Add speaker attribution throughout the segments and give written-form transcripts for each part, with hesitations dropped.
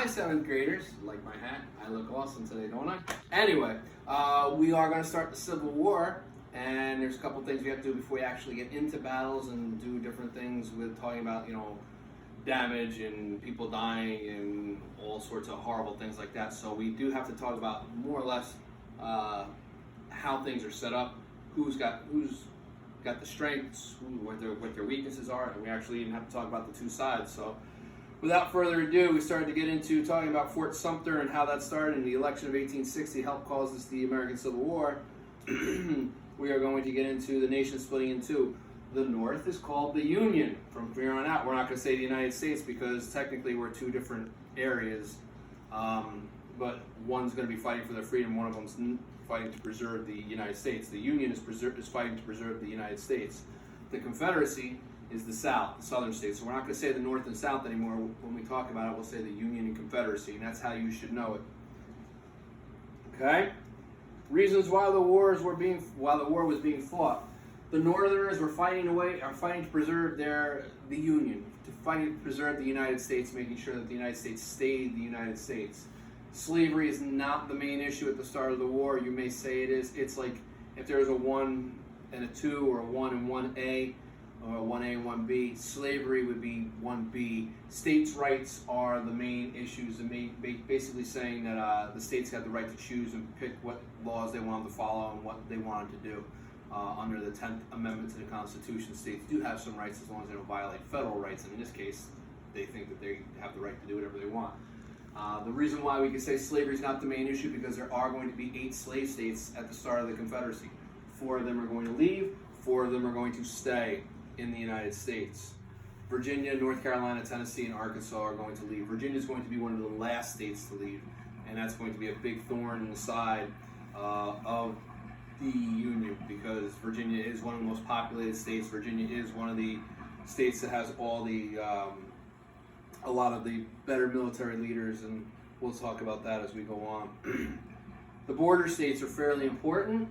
Speaker 1: 7th graders. Like my hat. I look awesome today, don't I? Anyway, we are going to start the Civil War, and there's a couple things we have to do before we actually get into battles and do different things with talking about, damage and people dying and all sorts of horrible things like that. So we do have to talk about more or less how things are set up, who's got the strengths, what their weaknesses are, and we actually even have to talk about the two sides. So without further ado, we started to get into talking about Fort Sumter and how that started, and the election of 1860 helped cause us the American Civil War. We are going to get into the nation splitting in two. The North is called the Union. From here on out, we're not going to say the United States because technically we're two different areas, but one's going to be fighting for their freedom, one of them's fighting to preserve the United States. The Union is fighting to preserve the United States. The Confederacy is the South, the Southern states. So we're not going to say the North and South anymore. When we talk about it, we'll say the Union and Confederacy, and that's how you should know it. Okay? Reasons why the war was being fought. The Northerners were fighting to preserve the Union, fighting to preserve the United States, making sure that the United States stayed the United States. Slavery is not the main issue at the start of the war. You may say it is. It's like if there was a 1 and a 2 or a 1 and 1A or a 1A and 1B, slavery would be 1B. States' rights are the main issues, basically saying that the states had the right to choose and pick what laws they wanted to follow and what they wanted to do. Under the 10th Amendment to the Constitution, states do have some rights as long as they don't violate federal rights, and in this case, they think that they have the right to do whatever they want. The reason why we can say slavery is not the main issue because there are going to be 8 slave states at the start of the Confederacy. 4 of them are going to leave, 4 of them are going to stay in the United States. Virginia, North Carolina, Tennessee, and Arkansas are going to leave. Virginia is going to be one of the last states to leave, and that's going to be a big thorn in the side of the Union because Virginia is one of the most populated states. Virginia is one of the states that has all the a lot of the better military leaders, and we'll talk about that as we go on. The border states are fairly important.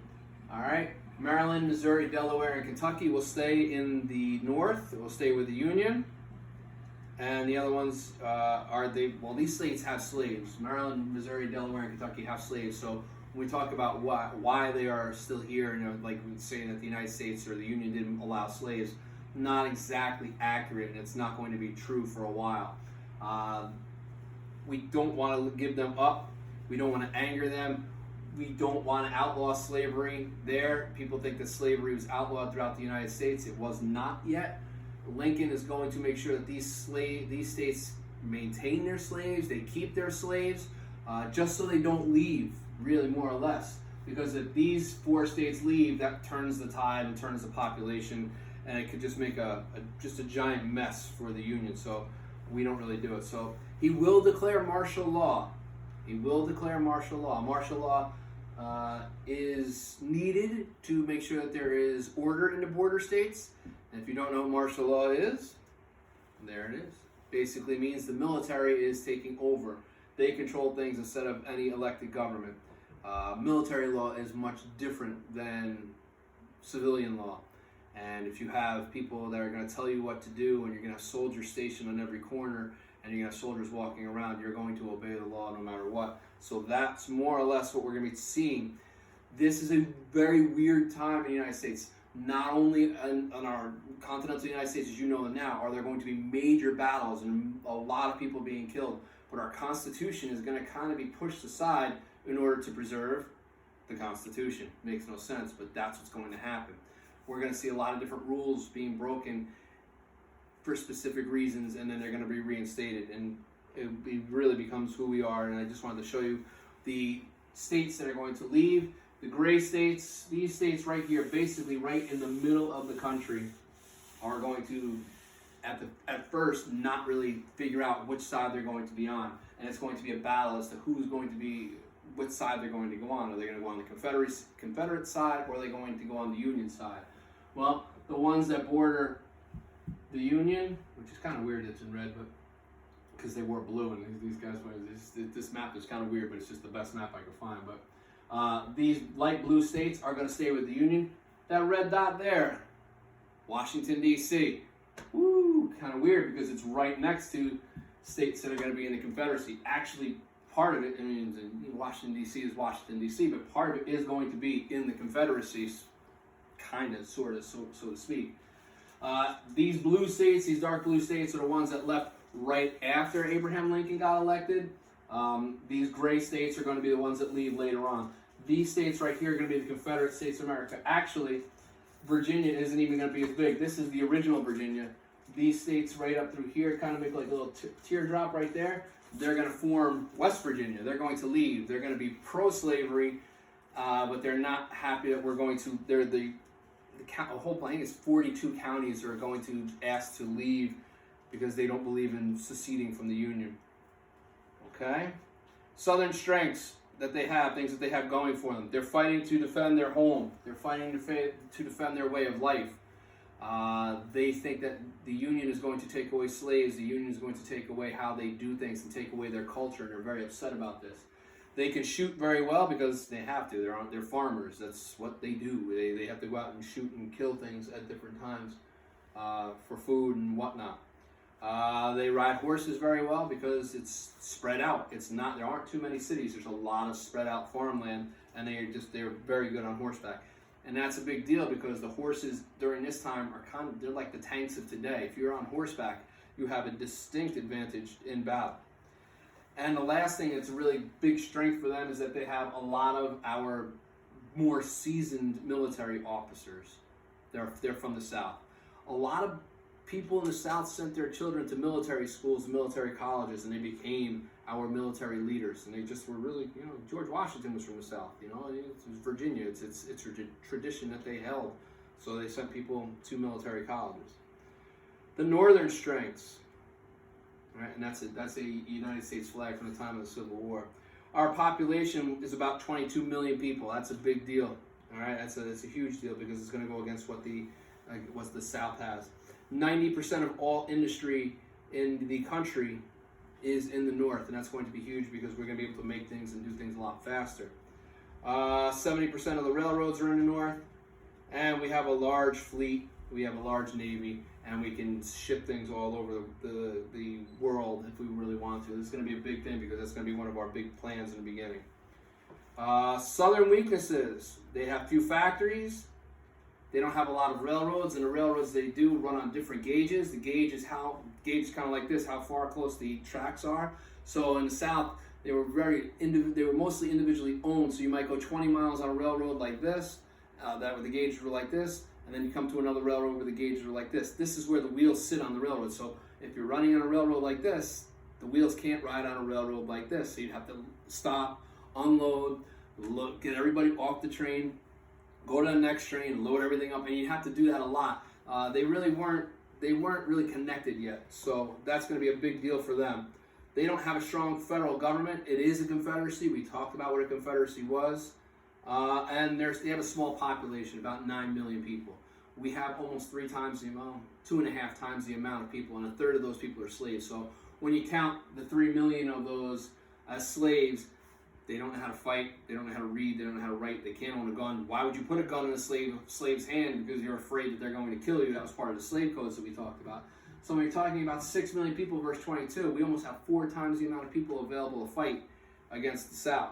Speaker 1: All right, Maryland, Missouri, Delaware, and Kentucky will stay in the North. It will stay with the Union, and the other ones these states have slaves. Maryland, Missouri, Delaware, and Kentucky have slaves. So when we talk about why they are still here, like we're saying that the United States or the Union didn't allow slaves, not exactly accurate, and it's not going to be true for a while. We don't want to give them up. We don't want to anger them. We don't want to outlaw slavery there. People think that slavery was outlawed throughout the United States. It was not yet. Lincoln is going to make sure that these states maintain their slaves, they keep their slaves, just so they don't leave, really, more or less. Because if these 4 states leave, that turns the tide and turns the population, and it could just make a giant mess for the Union. So we don't really do it. So he will declare martial law. He will declare martial law. Martial law is needed to make sure that there is order in the border states. And if you don't know what martial law is, there it is. Basically means the military is taking over. They control things instead of any elected government. Military law is much different than civilian law. And if you have people that are going to tell you what to do, and you're going to have soldiers stationed on every corner, and you're going to have soldiers walking around, you're going to obey the law no matter what. So that's more or less what we're going to be seeing. This is a very weird time in the United States. Not only on our continental United States, as you know now, are there going to be major battles and a lot of people being killed, but our Constitution is going to kind of be pushed aside in order to preserve the Constitution. Makes no sense, but that's what's going to happen. We're going to see a lot of different rules being broken for specific reasons, and then they're going to be reinstated, and it really becomes who we are. And I just wanted to show you the states that are going to leave. The gray states, these states right here, basically right in the middle of the country, are going to, at first, not really figure out which side they're going to be on, and it's going to be a battle as to who's going to be, which side they're going to go on. Are they going to go on the Confederate side, or are they going to go on the Union side? Well, the ones that border the Union, which is kind of weird it's in red, but because they wore blue, and these guys, this map is kind of weird, but it's just the best map I could find. But these light blue states are going to stay with the Union. That red dot there, Washington, D.C. Woo, kind of weird because it's right next to states that are going to be in the Confederacy. Actually, part of it, I mean, Washington, D.C. is Washington, D.C., but part of it is going to be in the Confederacy, kind of, sort of, so to speak. These blue states, these dark blue states, are the ones that left right after Abraham Lincoln got elected. These gray states are going to be the ones that leave later on. These states right here are going to be the Confederate States of America. Actually, Virginia isn't even going to be as big. This is the original Virginia. These states right up through here kind of make like a little teardrop right there. They're going to form West Virginia. They're going to leave. They're going to be pro-slavery, but they're not happy that we're going to, the whole plan is 42 counties are going to ask to leave because they don't believe in seceding from the Union. Okay? Southern strengths that they have, things that they have going for them. They're fighting to defend their home. They're fighting to defend their way of life. They think that the Union is going to take away slaves. The Union is going to take away how they do things and take away their culture, and they're very upset about this. They can shoot very well because they have to. They're farmers. That's what they do. They have to go out and shoot and kill things at different times for food and whatnot. They ride horses very well because it's spread out. There aren't too many cities. There's a lot of spread out farmland, and they're very good on horseback. And that's a big deal because the horses during this time they're like the tanks of today. If you're on horseback, you have a distinct advantage in battle. And the last thing that's a really big strength for them is that they have a lot of our more seasoned military officers. They're from the South. A lot of people in the South sent their children to military schools, military colleges, and they became our military leaders. And they just were really, George Washington was from the South. It was Virginia. It's a tradition that they held. So they sent people to military colleges. The northern strengths. Right, and that's a United States flag from the time of the Civil War. Our population is about 22 million people. That's a big deal. All right, that's a huge deal because it's going to go against what the South has. 90% of all industry in the country is in the North, and that's going to be huge because we're going to be able to make things and do things a lot faster. 70% of the railroads are in the North, and we have a large fleet. We have a large Navy, and we can ship things all over the world if we really want to. This is going to be a big thing because that's going to be one of our big plans in the beginning. Southern weaknesses. They have few factories. They don't have a lot of railroads, and the railroads they do run on different gauges. The gauge is kind of like this, how far close the tracks are. So in the South, they were mostly individually owned. So you might go 20 miles on a railroad like this, where the gauges were like this. And then you come to another railroad where the gauges are like this. This is where the wheels sit on the railroad. So if you're running on a railroad like this, the wheels can't ride on a railroad like this. So you'd have to stop, unload, get everybody off the train, go to the next train, load everything up, and you have to do that a lot. They weren't really connected yet. So that's going to be a big deal for them. They don't have a strong federal government. It is a confederacy. We talked about what a confederacy was. And they have a small population, about 9 million people. We have almost 2.5 times the amount of people, and a third of those people are slaves. So when you count the 3 million of those as slaves, they don't know how to fight, they don't know how to read, they don't know how to write, they can't own a gun. Why would you put a gun in a slave's hand? Because you're afraid that they're going to kill you. That was part of the slave codes that we talked about. So when you're talking about 6 million people versus 22, we almost have 4 times the amount of people available to fight against the South.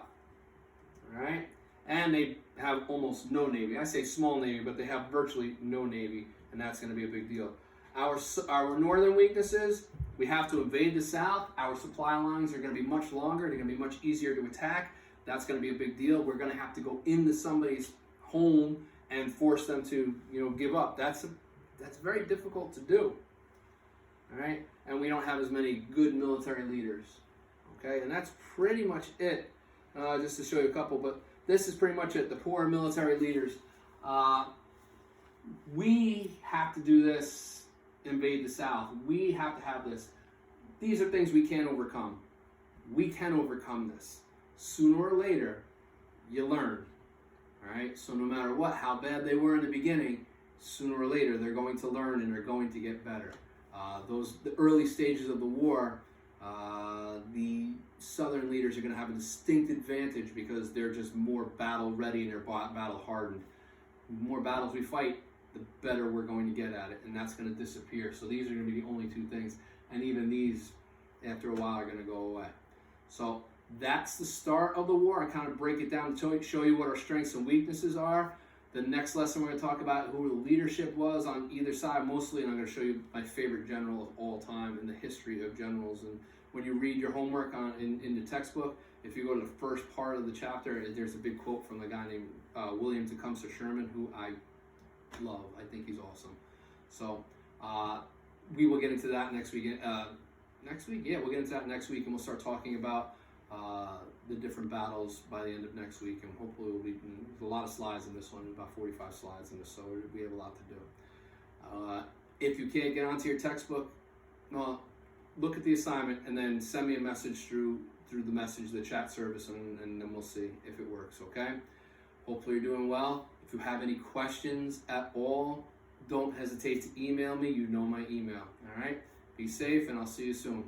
Speaker 1: All right? And they have almost no Navy. I say small Navy, but they have virtually no Navy, and that's going to be a big deal. Our northern weaknesses, we have to invade the South. Our supply lines are going to be much longer. They're going to be much easier to attack. That's going to be a big deal. We're going to have to go into somebody's home and force them to, give up. That's very difficult to do. All right? And we don't have as many good military leaders. Okay? And that's pretty much it. Just to show you a couple, but this is pretty much it. The poor military leaders. We have to do this, invade the South. We have to have this. These are things we can't overcome. We can overcome this. Sooner or later, you learn. All right? So no matter what, how bad they were in the beginning, sooner or later, they're going to learn and they're going to get better. The early stages of the war, the Southern leaders are going to have a distinct advantage because they're just more battle ready and they're battle hardened. The more battles we fight, the better we're going to get at it, and that's going to disappear. So these are going to be the only two things, and even these after a while are going to go away. So that's the start of the war. I kind of break it down to show you what our strengths and weaknesses are. The next lesson we're going to talk about who the leadership was on either side mostly, and I'm going to show you my favorite general of all time in the history of generals. And when you read your homework in the textbook, if you go to the first part of the chapter, there's a big quote from a guy named William Tecumseh Sherman, who I love. I think he's awesome. So we will get into that next week. Next week? Yeah, we'll get into that next week, and we'll start talking about the different battles by the end of next week, and hopefully there's a lot of slides in this one, about 45 slides in this, so we have a lot to do. If you can't get onto your textbook, well, look at the assignment and then send me a message through the chat service, and then we'll see if it works, okay? Hopefully you're doing well. If you have any questions at all, don't hesitate to email me. You know my email, all right? Be safe, and I'll see you soon.